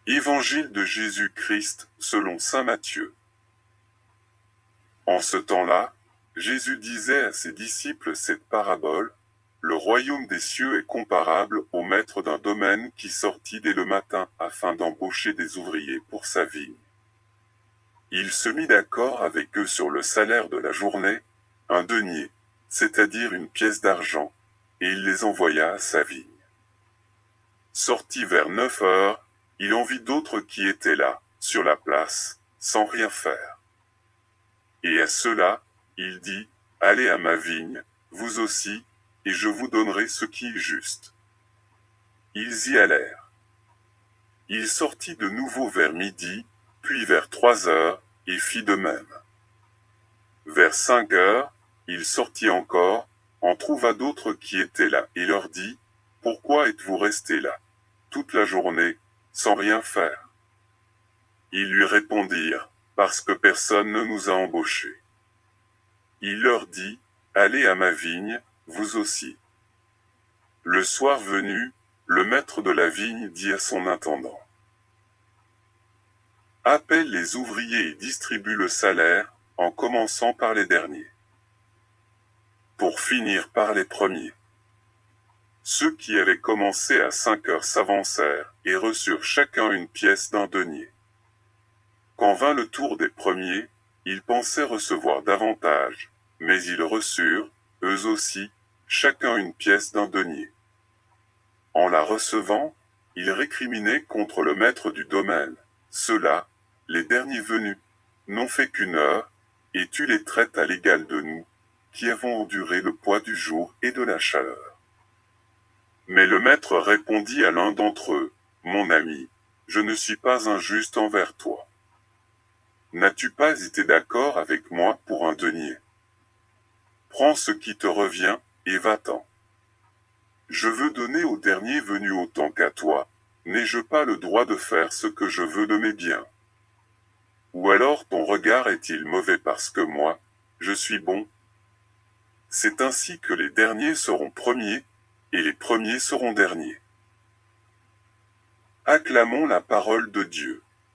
Évangile de Jésus-Christ selon saint Matthieu. En ce temps-là, Jésus disait à ses disciples cette parabole: Le royaume des cieux est comparable au maître d'un domaine qui sortit dès le matin afin d'embaucher des ouvriers pour sa vigne. Il se mit d'accord avec eux sur le salaire de la journée, un denier, c'est-à-dire une pièce d'argent, et il les envoya à sa vigne. Sorti vers 9 heures, il en vit d'autres qui étaient là, sur la place, sans rien faire. Et à ceux-là, il dit: Allez à ma vigne, vous aussi, et je vous donnerai ce qui est juste. Ils y allèrent. Il sortit de nouveau vers midi, puis vers 3 heures, et fit de même. Vers 5 heures, il sortit encore, en trouva d'autres qui étaient là, et leur dit: Pourquoi êtes-vous restés là, toute la journée, sans rien faire? Ils lui répondirent: Parce que personne ne nous a embauchés. Il leur dit: Allez à ma vigne, vous aussi. Le soir venu, le maître de la vigne dit à son intendant: Appelle les ouvriers et distribue le salaire, en commençant par les derniers, pour finir par les premiers. Ceux qui avaient commencé à 5 heures s'avancèrent, et reçurent chacun une pièce d'un denier. Quand vint le tour des premiers, ils pensaient recevoir davantage, mais ils reçurent, eux aussi, chacun une pièce d'un denier. En la recevant, ils récriminaient contre le maître du domaine: Ceux-là, les derniers venus, n'ont fait qu'une heure, et tu les traites à l'égal de nous, qui avons enduré le poids du jour et de la chaleur. Mais le maître répondit à l'un d'entre eux: Mon ami, je ne suis pas injuste envers toi. N'as-tu pas été d'accord avec moi pour un denier? Prends ce qui te revient, et va-t'en. Je veux donner au dernier venu autant qu'à toi, n'ai-je pas le droit de faire ce que je veux de mes biens? Ou alors ton regard est-il mauvais parce que moi, je suis bon? C'est ainsi que les derniers seront premiers, et les premiers seront derniers. Acclamons la parole de Dieu.